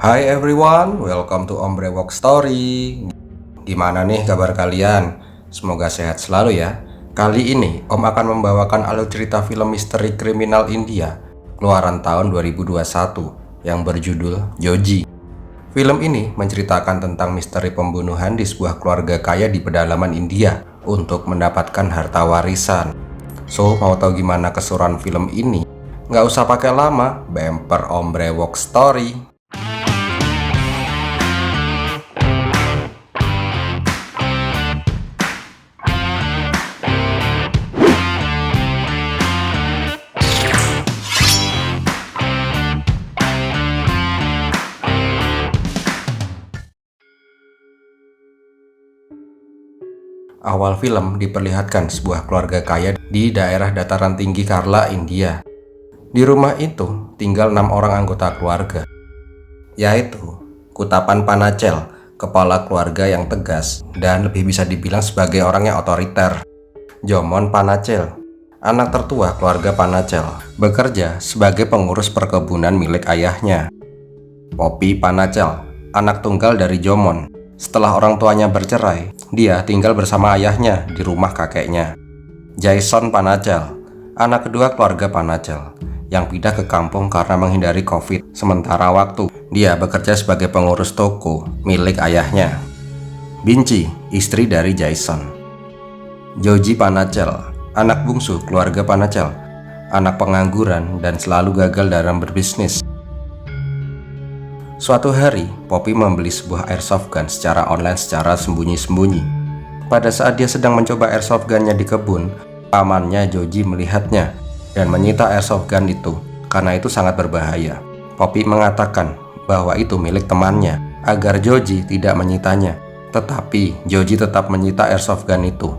Hai everyone, welcome to Ombre Walk Story. Gimana nih kabar kalian? Semoga sehat selalu ya. Kali ini Om akan membawakan alur cerita film misteri kriminal India keluaran tahun 2021 yang berjudul Joji. Film ini menceritakan tentang misteri pembunuhan di sebuah keluarga kaya di pedalaman India untuk mendapatkan harta warisan. So, mau tahu gimana keseruan film ini? Nggak usah pakai lama, bemper Ombre Walk Story. Awal film diperlihatkan sebuah keluarga kaya di daerah dataran tinggi Kerala, India. Di rumah itu tinggal 6 orang anggota keluarga, yaitu Kutapan Panachel, kepala keluarga yang tegas dan lebih bisa dibilang sebagai orang yang otoriter. Jomon Panachel, anak tertua keluarga Panachel, bekerja sebagai pengurus perkebunan milik ayahnya. Poppy Panachel, anak tunggal dari Jomon. Setelah orang tuanya bercerai, dia tinggal bersama ayahnya di rumah kakeknya. Jason Panachel, anak kedua keluarga Panachel, yang pindah ke kampung karena menghindari COVID sementara waktu. Dia bekerja sebagai pengurus toko milik ayahnya. Binci, istri dari Jason. Joji Panachel, anak bungsu keluarga Panachel, anak pengangguran dan selalu gagal dalam berbisnis. Suatu hari, Poppy membeli sebuah airsoft gun secara online secara sembunyi-sembunyi. Pada saat dia sedang mencoba airsoft gunnya di kebun, pamannya Joji melihatnya dan menyita airsoft gun itu karena itu sangat berbahaya. Poppy mengatakan bahwa itu milik temannya agar Joji tidak menyitanya, tetapi Joji tetap menyita airsoft gun itu.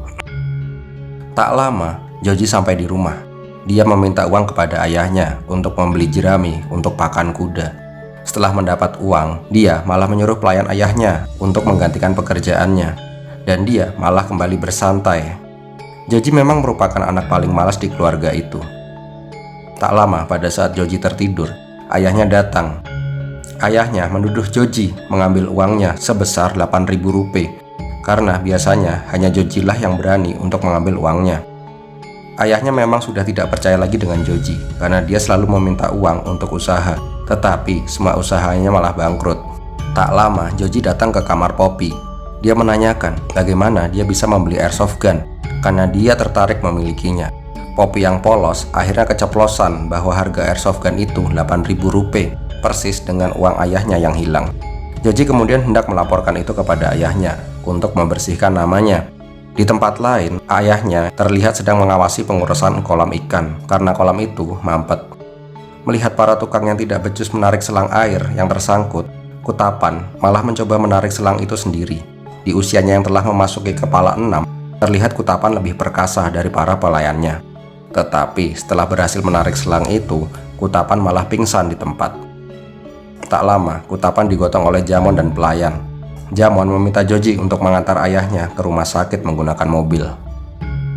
Tak lama, Joji sampai di rumah. Dia meminta uang kepada ayahnya untuk membeli jerami untuk pakan kuda. Setelah mendapat uang, dia malah menyuruh pelayan ayahnya untuk menggantikan pekerjaannya, dan dia malah kembali bersantai. Joji memang merupakan anak paling malas di keluarga itu. Tak lama pada saat Joji tertidur, ayahnya datang. Ayahnya menuduh Joji mengambil uangnya sebesar 8.000 rupiah, karena biasanya hanya Jojilah yang berani untuk mengambil uangnya. Ayahnya memang sudah tidak percaya lagi dengan Joji karena dia selalu meminta uang untuk usaha, tetapi semua usahanya malah bangkrut. Tak lama, Joji datang ke kamar Poppy. Dia menanyakan bagaimana dia bisa membeli airsoft gun karena dia tertarik memilikinya. Poppy yang polos akhirnya keceplosan bahwa harga airsoft gun itu 8.000 rupiah, persis dengan uang ayahnya yang hilang. Joji kemudian hendak melaporkan itu kepada ayahnya untuk membersihkan namanya. Di tempat lain, ayahnya terlihat sedang mengawasi pengurusan kolam ikan karena kolam itu mampet. Melihat para tukang yang tidak becus menarik selang air yang tersangkut, Kutapan malah mencoba menarik selang itu sendiri. Di usianya yang telah memasuki kepala 6, terlihat Kutapan lebih perkasa dari para pelayannya. Tetapi setelah berhasil menarik selang itu, Kutapan malah pingsan di tempat. Tak lama, Kutapan digotong oleh Jamon dan pelayan. Jamon meminta Joji untuk mengantar ayahnya ke rumah sakit menggunakan mobil.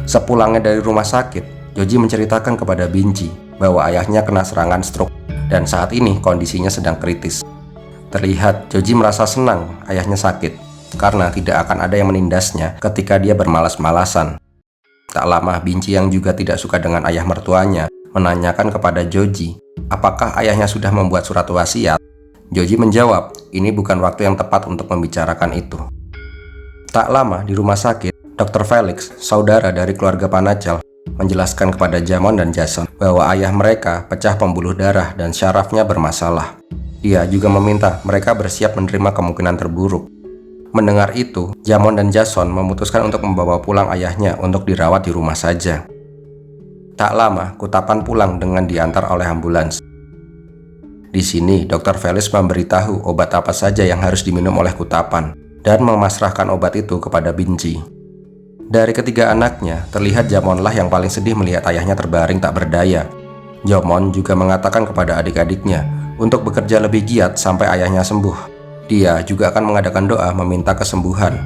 Sepulangnya dari rumah sakit, Joji menceritakan kepada Binci bahwa ayahnya kena serangan stroke dan saat ini kondisinya sedang kritis. Terlihat Joji merasa senang ayahnya sakit karena tidak akan ada yang menindasnya ketika dia bermalas-malasan. Tak lama, Binci yang juga tidak suka dengan ayah mertuanya menanyakan kepada Joji apakah ayahnya sudah membuat surat wasiat. Joji menjawab, ini bukan waktu yang tepat untuk membicarakan itu. Tak lama di rumah sakit, Dr. Felix, saudara dari keluarga Panachel, menjelaskan kepada Jamon dan Jason bahwa ayah mereka pecah pembuluh darah dan syarafnya bermasalah. Dia juga meminta mereka bersiap menerima kemungkinan terburuk. Mendengar itu, Jamon dan Jason memutuskan untuk membawa pulang ayahnya untuk dirawat di rumah saja. Tak lama, Kutapan pulang dengan diantar oleh ambulans. Di sini, Dr. Felix memberitahu obat apa saja yang harus diminum oleh Kutapan dan memasrahkan obat itu kepada Binci. Dari ketiga anaknya, terlihat Jamonlah yang paling sedih melihat ayahnya terbaring tak berdaya. Jamon juga mengatakan kepada adik-adiknya untuk bekerja lebih giat sampai ayahnya sembuh. Dia juga akan mengadakan doa meminta kesembuhan.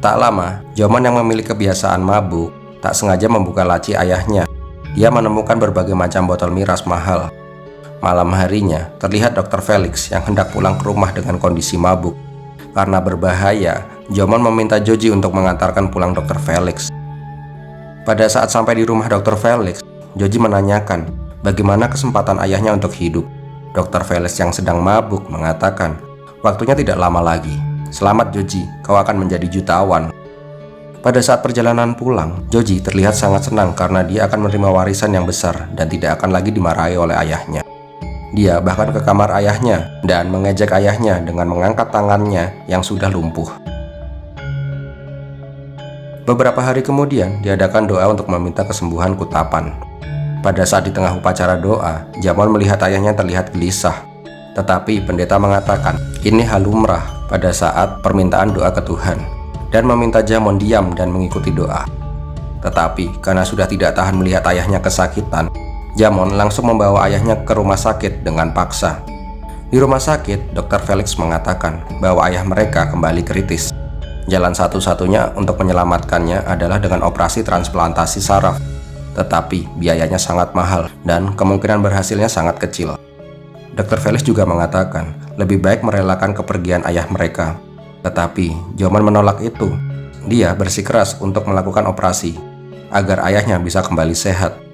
Tak lama, Jamon yang memiliki kebiasaan mabuk tak sengaja membuka laci ayahnya. Dia menemukan berbagai macam botol miras mahal. Malam harinya, terlihat Dr. Felix yang hendak pulang ke rumah dengan kondisi mabuk. Karena berbahaya, Jomon meminta Joji untuk mengantarkan pulang Dr. Felix. Pada saat sampai di rumah Dr. Felix, Joji menanyakan bagaimana kesempatan ayahnya untuk hidup. Dr. Felix yang sedang mabuk mengatakan, waktunya tidak lama lagi. Selamat Joji, kau akan menjadi jutawan. Pada saat perjalanan pulang, Joji terlihat sangat senang karena dia akan menerima warisan yang besar dan tidak akan lagi dimarahi oleh ayahnya. Dia bahkan ke kamar ayahnya dan mengejek ayahnya dengan mengangkat tangannya yang sudah lumpuh. Beberapa hari kemudian, diadakan doa untuk meminta kesembuhan Kutapan. Pada saat di tengah upacara doa, Jamon melihat ayahnya terlihat gelisah. Tetapi pendeta mengatakan, ini hal lumrah pada saat permintaan doa ke Tuhan, dan meminta Jamon diam dan mengikuti doa. Tetapi karena sudah tidak tahan melihat ayahnya kesakitan, Jamon langsung membawa ayahnya ke rumah sakit dengan paksa. Di rumah sakit, Dr. Felix mengatakan bahwa ayah mereka kembali kritis. Jalan satu-satunya untuk menyelamatkannya adalah dengan operasi transplantasi saraf. Tetapi biayanya sangat mahal dan kemungkinan berhasilnya sangat kecil. Dr. Felix juga mengatakan lebih baik merelakan kepergian ayah mereka. Tetapi Jamon menolak itu. Dia bersikeras untuk melakukan operasi agar ayahnya bisa kembali sehat.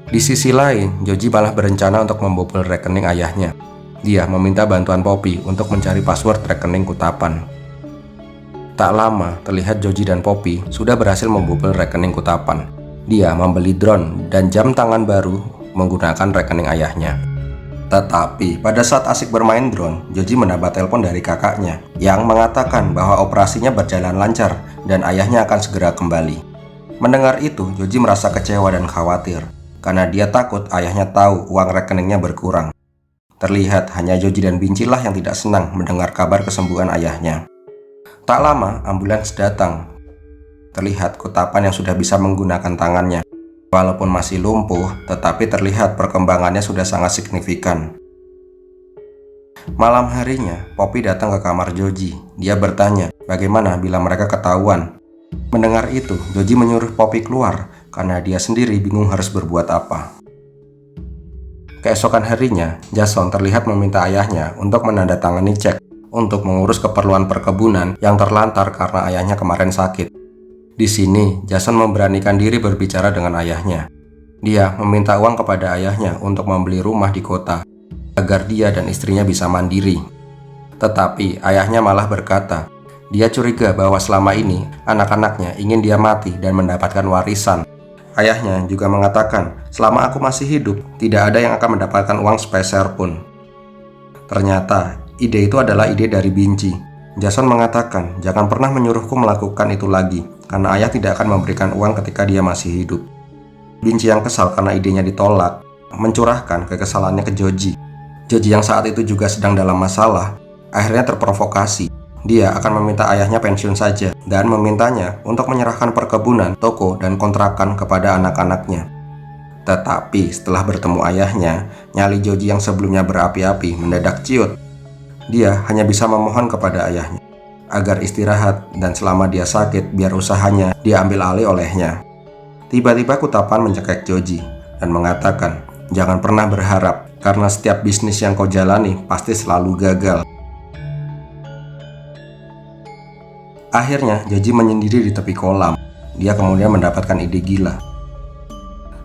Di sisi lain, Joji malah berencana untuk membobol rekening ayahnya. Dia meminta bantuan Poppy untuk mencari password rekening Kutapan. Tak lama, terlihat Joji dan Poppy sudah berhasil membobol rekening Kutapan. Dia membeli drone dan jam tangan baru menggunakan rekening ayahnya. Tetapi pada saat asik bermain drone, Joji mendapat telepon dari kakaknya yang mengatakan bahwa operasinya berjalan lancar dan ayahnya akan segera kembali. Mendengar itu, Joji merasa kecewa dan khawatir karena dia takut ayahnya tahu uang rekeningnya berkurang. Terlihat hanya Joji dan Bincilah yang tidak senang mendengar kabar kesembuhan ayahnya. Tak lama, ambulans datang. Terlihat Kutapan yang sudah bisa menggunakan tangannya. Walaupun masih lumpuh, tetapi terlihat perkembangannya sudah sangat signifikan. Malam harinya, Poppy datang ke kamar Joji. Dia bertanya, bagaimana bila mereka ketahuan? Mendengar itu, Joji menyuruh Poppy keluar karena dia sendiri bingung harus berbuat apa. Keesokan harinya, Jason terlihat meminta ayahnya untuk menandatangani cek untuk mengurus keperluan perkebunan yang terlantar karena ayahnya kemarin sakit. Di sini, Jason memberanikan diri berbicara dengan ayahnya. Dia meminta uang kepada ayahnya untuk membeli rumah di kota agar dia dan istrinya bisa mandiri. Tetapi ayahnya malah berkata, dia curiga bahwa selama ini anak-anaknya ingin dia mati dan mendapatkan warisan. Ayahnya juga mengatakan, selama aku masih hidup, tidak ada yang akan mendapatkan uang sepeser pun. Ternyata, ide itu adalah ide dari Binci. Jason mengatakan, jangan pernah menyuruhku melakukan itu lagi, karena ayah tidak akan memberikan uang ketika dia masih hidup. Binci yang kesal karena idenya ditolak, mencurahkan kekesalannya ke Joji. Joji yang saat itu juga sedang dalam masalah, akhirnya terprovokasi. Dia akan meminta ayahnya pensiun saja dan memintanya untuk menyerahkan perkebunan, toko, dan kontrakan kepada anak-anaknya. Tetapi setelah bertemu ayahnya, nyali Joji yang sebelumnya berapi-api mendadak ciut. Dia hanya bisa memohon kepada ayahnya agar istirahat dan selama dia sakit biar usahanya diambil alih olehnya. Tiba-tiba Kutapan mencekik Joji dan mengatakan, jangan pernah berharap karena setiap bisnis yang kau jalani pasti selalu gagal. Akhirnya, Joji menyendiri di tepi kolam. Dia kemudian mendapatkan ide gila.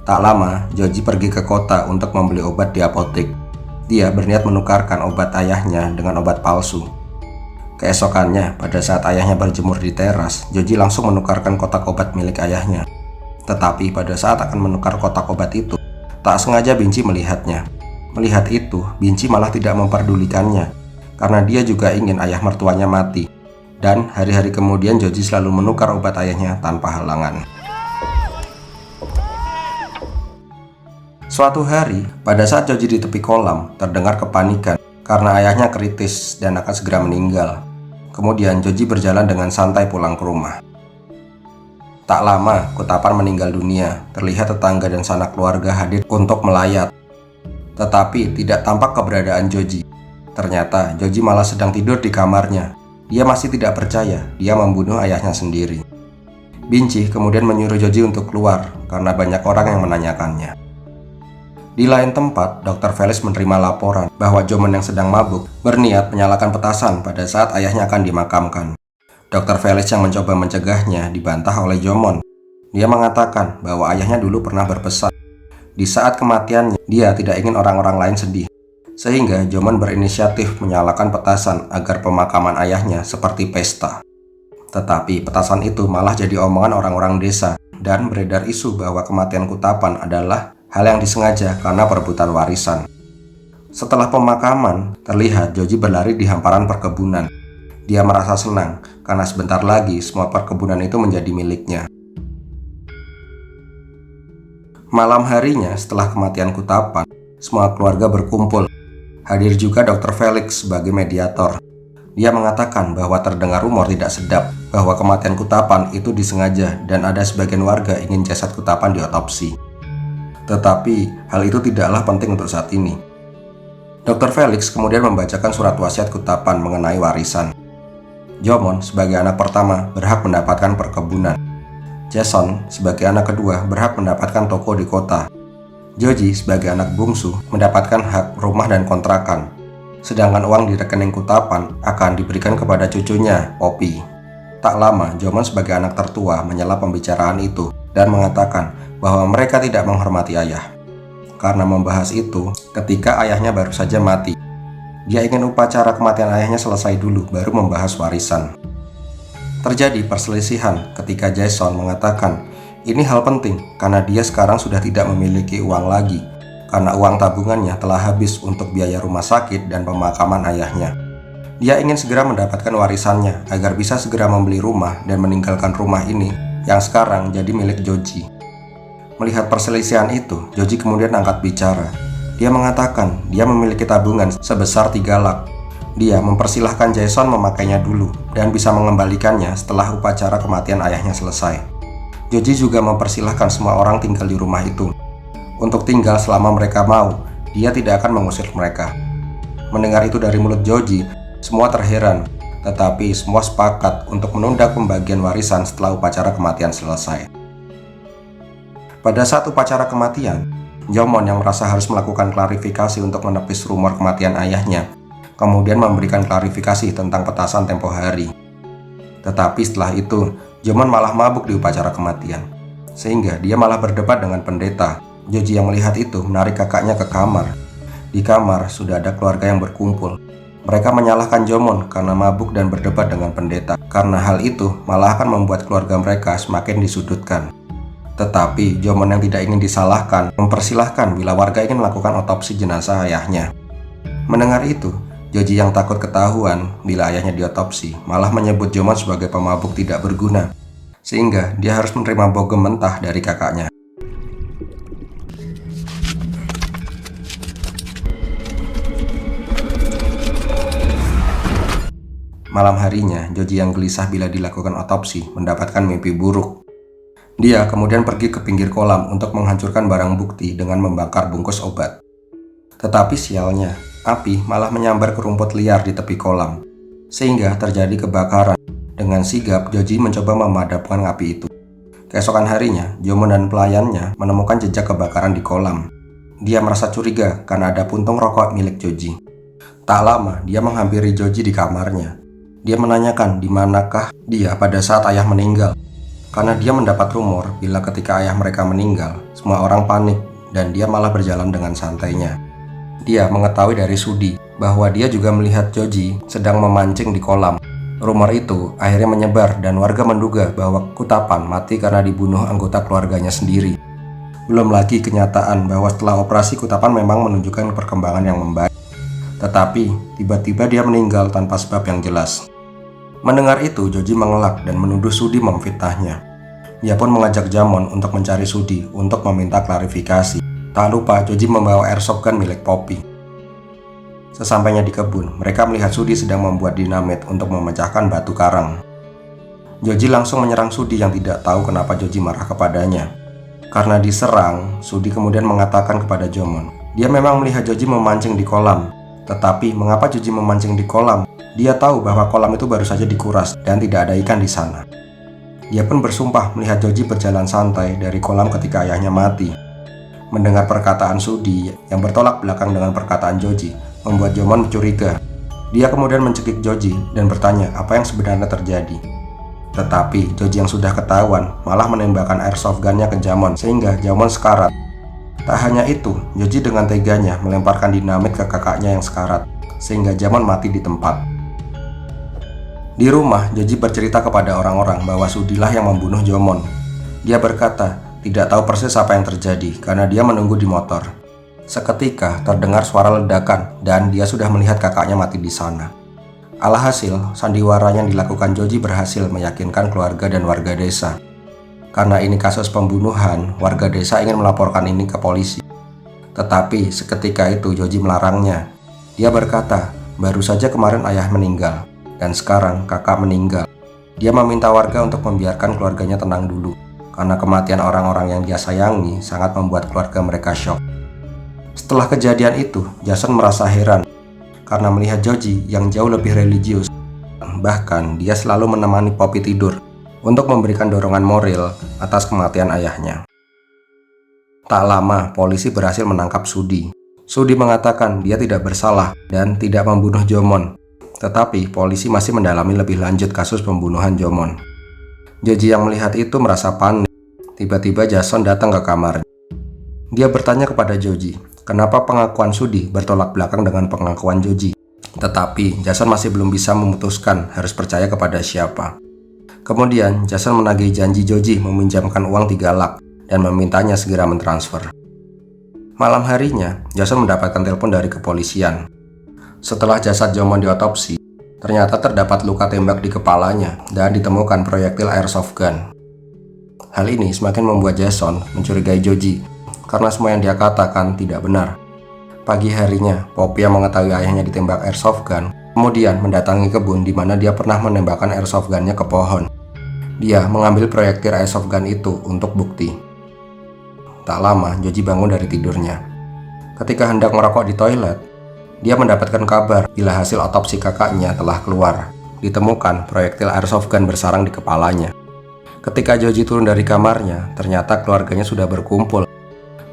Tak lama, Joji pergi ke kota untuk membeli obat di apotek. Dia berniat menukarkan obat ayahnya dengan obat palsu. Keesokannya, pada saat ayahnya berjemur di teras, Joji langsung menukarkan kotak obat milik ayahnya. Tetapi pada saat akan menukar kotak obat itu, tak sengaja Binci melihatnya. Melihat itu, Binci malah tidak memperdulikannya, karena dia juga ingin ayah mertuanya mati. Dan hari-hari kemudian Joji selalu menukar obat ayahnya tanpa halangan. Suatu hari, pada saat Joji di tepi kolam, terdengar kepanikan karena ayahnya kritis dan akan segera meninggal. Kemudian Joji berjalan dengan santai pulang ke rumah. Tak lama, Kutapan meninggal dunia. Terlihat tetangga dan sanak keluarga hadir untuk melayat. Tetapi tidak tampak keberadaan Joji. Ternyata Joji malah sedang tidur di kamarnya. Dia masih tidak percaya dia membunuh ayahnya sendiri. Binci kemudian menyuruh Joji untuk keluar karena banyak orang yang menanyakannya. Di lain tempat, Dr. Felix menerima laporan bahwa Jomon yang sedang mabuk berniat menyalakan petasan pada saat ayahnya akan dimakamkan. Dr. Felix yang mencoba mencegahnya dibantah oleh Jomon. Dia mengatakan bahwa ayahnya dulu pernah berpesan, di saat kematiannya dia tidak ingin orang-orang lain sedih. Sehingga Jomon berinisiatif menyalakan petasan agar pemakaman ayahnya seperti pesta. Tetapi petasan itu malah jadi omongan orang-orang desa dan beredar isu bahwa kematian Kutapan adalah hal yang disengaja karena perebutan warisan. Setelah pemakaman, terlihat Joji berlari di hamparan perkebunan. Dia merasa senang karena sebentar lagi semua perkebunan itu menjadi miliknya. Malam harinya setelah kematian Kutapan, semua keluarga berkumpul. Hadir juga Dr. Felix sebagai mediator. Dia mengatakan bahwa terdengar rumor tidak sedap bahwa kematian Kutapan itu disengaja dan ada sebagian warga ingin jasad Kutapan diotopsi. Tetapi hal itu tidaklah penting untuk saat ini. Dr. Felix kemudian membacakan surat wasiat Kutapan mengenai warisan. Jomon sebagai anak pertama berhak mendapatkan perkebunan. Jason sebagai anak kedua berhak mendapatkan toko di kota. Joji sebagai anak bungsu mendapatkan hak rumah dan kontrakan. Sedangkan uang di rekening Kutapan akan diberikan kepada cucunya, Poppy. Tak lama, Jomon sebagai anak tertua menyela pembicaraan itu dan mengatakan bahwa mereka tidak menghormati ayah. Karena membahas itu ketika ayahnya baru saja mati. Dia ingin upacara kematian ayahnya selesai dulu baru membahas warisan. Terjadi perselisihan ketika Jason mengatakan ini hal penting karena dia sekarang sudah tidak memiliki uang lagi karena uang tabungannya telah habis untuk biaya rumah sakit dan pemakaman ayahnya. Dia ingin segera mendapatkan warisannya agar bisa segera membeli rumah dan meninggalkan rumah ini yang sekarang jadi milik Joji. Melihat perselisihan itu, Joji kemudian angkat bicara. Dia mengatakan dia memiliki tabungan sebesar 3 lak. Dia mempersilahkan Jason memakainya dulu dan bisa mengembalikannya setelah upacara kematian ayahnya selesai. Joji juga mempersilahkan semua orang tinggal di rumah itu. Untuk tinggal selama mereka mau, dia tidak akan mengusir mereka. Mendengar itu dari mulut Joji, semua terheran. Tetapi semua sepakat untuk menunda pembagian warisan setelah upacara kematian selesai. Pada saat upacara kematian, Jomon yang merasa harus melakukan klarifikasi untuk menepis rumor kematian ayahnya, kemudian memberikan klarifikasi tentang petasan tempo hari. Tetapi setelah itu, Jomon malah mabuk di upacara kematian, sehingga dia malah berdebat dengan pendeta. Joji yang melihat itu menarik kakaknya ke kamar. Di kamar sudah ada keluarga yang berkumpul. Mereka menyalahkan Jomon karena mabuk dan berdebat dengan pendeta. Karena hal itu malah akan membuat keluarga mereka semakin disudutkan. Tetapi Jomon yang tidak ingin disalahkan mempersilahkan bila warga ingin melakukan otopsi jenazah ayahnya. Mendengar itu, Joji yang takut ketahuan bila ayahnya diotopsi malah menyebut Jomon sebagai pemabuk tidak berguna, sehingga dia harus menerima bogem mentah dari kakaknya. Malam harinya, Joji yang gelisah bila dilakukan otopsi mendapatkan mimpi buruk. Dia kemudian pergi ke pinggir kolam untuk menghancurkan barang bukti dengan membakar bungkus obat. Tetapi sialnya, api malah menyambar ke rumput liar di tepi kolam, sehingga terjadi kebakaran. Dengan sigap, Joji mencoba memadamkan api itu. Keesokan harinya, Jomon dan pelayannya menemukan jejak kebakaran di kolam. Dia merasa curiga karena ada puntung rokok milik Joji. Tak lama, dia menghampiri Joji di kamarnya. Dia menanyakan di manakah dia pada saat ayah meninggal. Karena dia mendapat rumor bila ketika ayah mereka meninggal, semua orang panik dan dia malah berjalan dengan santainya. Dia mengetahui dari Sudi bahwa dia juga melihat Joji sedang memancing di kolam. Rumor itu akhirnya menyebar dan warga menduga bahwa Kutapan mati karena dibunuh anggota keluarganya sendiri. Belum lagi kenyataan bahwa setelah operasi Kutapan memang menunjukkan perkembangan yang membaik. Tetapi tiba-tiba dia meninggal tanpa sebab yang jelas. Mendengar itu, Joji mengelak dan menuduh Sudi memfitnahnya. Dia pun mengajak Jomon untuk mencari Sudi untuk meminta klarifikasi. Tak lupa, Joji membawa airsoft gun milik Poppy. Sesampainya di kebun, mereka melihat Sudi sedang membuat dinamit untuk memecahkan batu karang. Joji langsung menyerang Sudi yang tidak tahu kenapa Joji marah kepadanya. Karena diserang, Sudi kemudian mengatakan kepada Jomon, dia memang melihat Joji memancing di kolam. Tetapi mengapa Joji memancing di kolam? Dia tahu bahwa kolam itu baru saja dikuras dan tidak ada ikan di sana. Dia pun bersumpah melihat Joji berjalan santai dari kolam ketika ayahnya mati. Mendengar perkataan Sudi yang bertolak belakang dengan perkataan Joji membuat Jomon curiga. Dia kemudian mencekik Joji dan bertanya apa yang sebenarnya terjadi. Tetapi Joji yang sudah ketahuan malah menembakkan airsoft gun-nya ke Jamon sehingga Jamon sekarat. Tak hanya itu, Joji dengan teganya melemparkan dinamit ke kakaknya yang sekarat sehingga Jamon mati di tempat. Di rumah, Joji bercerita kepada orang-orang bahwa Sudilah yang membunuh Jomon. Dia berkata tidak tahu persis apa yang terjadi karena dia menunggu di motor. Seketika terdengar suara ledakan dan dia sudah melihat kakaknya mati di sana. Alhasil, sandiwara yang dilakukan Joji berhasil meyakinkan keluarga dan warga desa. Karena ini kasus pembunuhan, warga desa ingin melaporkan ini ke polisi. Tetapi seketika itu Joji melarangnya. Dia berkata, baru saja kemarin ayah meninggal, dan sekarang kakak meninggal. Dia meminta warga untuk membiarkan keluarganya tenang dulu, karena kematian orang-orang yang dia sayangi sangat membuat keluarga mereka syok. Setelah kejadian itu, Jason merasa heran karena melihat Joji yang jauh lebih religius. Bahkan dia selalu menemani Poppy tidur untuk memberikan dorongan moral atas kematian ayahnya. Tak lama, polisi berhasil menangkap Sudi. Sudi mengatakan dia tidak bersalah dan tidak membunuh Jomon. Tetapi polisi masih mendalami lebih lanjut kasus pembunuhan Jomon. Joji yang melihat itu merasa panik. Tiba-tiba Jason datang ke kamarnya. Dia bertanya kepada Joji, kenapa pengakuan Sudi bertolak belakang dengan pengakuan Joji. Tetapi Jason masih belum bisa memutuskan harus percaya kepada siapa. Kemudian Jason menagih janji Joji meminjamkan uang 3 lak dan memintanya segera mentransfer. Malam harinya, Jason mendapatkan telepon dari kepolisian. Setelah jasad Jomon diotopsi, ternyata terdapat luka tembak di kepalanya dan ditemukan proyektil airsoft gun. Hal ini semakin membuat Jason mencurigai Joji karena semua yang dia katakan tidak benar. Pagi harinya, Poppy yang mengetahui ayahnya ditembak airsoft gun kemudian mendatangi kebun di mana dia pernah menembakkan airsoft gun-nya ke pohon. Dia mengambil proyektil airsoft gun itu untuk bukti. Tak lama, Joji bangun dari tidurnya. Ketika hendak merokok di toilet, dia mendapatkan kabar bila hasil otopsi kakaknya telah keluar. Ditemukan proyektil airsoft gun bersarang di kepalanya. Ketika Joji turun dari kamarnya, ternyata keluarganya sudah berkumpul.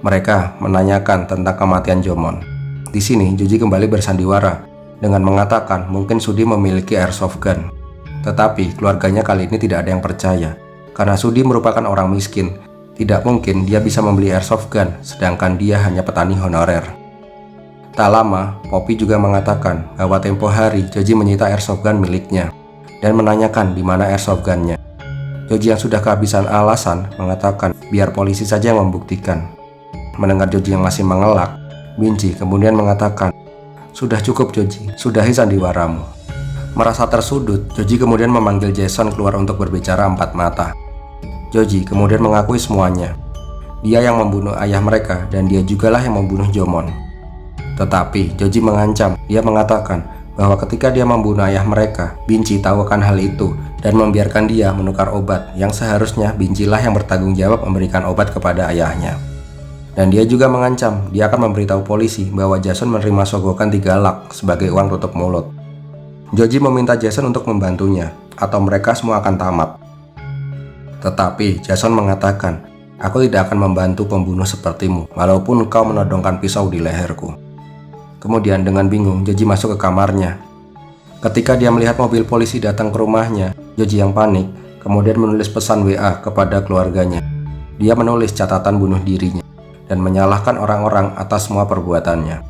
Mereka menanyakan tentang kematian Jomon. Di sini, Joji kembali bersandiwara dengan mengatakan mungkin Sudi memiliki airsoft gun. Tetapi keluarganya kali ini tidak ada yang percaya, karena Sudi merupakan orang miskin. Tidak mungkin dia bisa membeli airsoft gun, sedangkan dia hanya petani honorer. Tak lama, Poppy juga mengatakan bahwa tempo hari Joji menyita airsoft gun miliknya dan menanyakan di mana airsoft gun-nya. Joji yang sudah kehabisan alasan mengatakan biar polisi saja yang membuktikan. Mendengar Joji yang masih mengelak, Binci kemudian mengatakan, sudah cukup Joji, sudahi sandiwaramu. Merasa tersudut, Joji kemudian memanggil Jason keluar untuk berbicara empat mata. Joji kemudian mengakui semuanya. Dia yang membunuh ayah mereka dan dia jugalah yang membunuh Jomon. Tetapi Joji mengancam, dia mengatakan bahwa ketika dia membunuh ayah mereka, Binci tahu akan hal itu dan membiarkan dia menukar obat yang seharusnya Bincilah yang bertanggung jawab memberikan obat kepada ayahnya. Dan dia juga mengancam dia akan memberitahu polisi bahwa Jason menerima sogokan 3 lak sebagai uang tutup mulut. Joji meminta Jason untuk membantunya atau mereka semua akan tamat. Tetapi Jason mengatakan, aku tidak akan membantu pembunuh sepertimu walaupun kau menodongkan pisau di leherku. Kemudian dengan bingung Joji masuk ke kamarnya. Ketika dia melihat mobil polisi datang ke rumahnya, Joji yang panik kemudian menulis pesan WA kepada keluarganya. Dia menulis catatan bunuh dirinya dan menyalahkan orang-orang atas semua perbuatannya.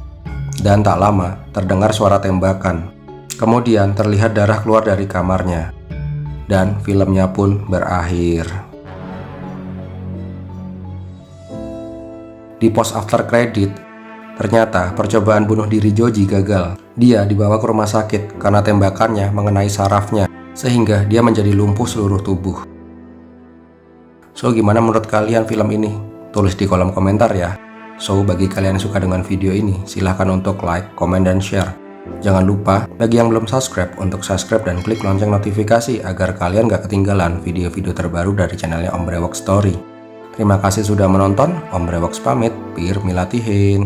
Dan tak lama terdengar suara tembakan. Kemudian terlihat darah keluar dari kamarnya. Dan filmnya pun berakhir. Di post after credit, ternyata percobaan bunuh diri Joji gagal. Dia dibawa ke rumah sakit karena tembakannya mengenai sarafnya, sehingga dia menjadi lumpuh seluruh tubuh. So, gimana menurut kalian film ini? Tulis di kolom komentar ya. So, bagi kalian yang suka dengan video ini, silahkan untuk like, komen, dan share. Jangan lupa, bagi yang belum subscribe, untuk subscribe dan klik lonceng notifikasi agar kalian gak ketinggalan video-video terbaru dari channelnya Om Brewok Story. Terima kasih sudah menonton, Om Brewok pamit, Pir Milatihin.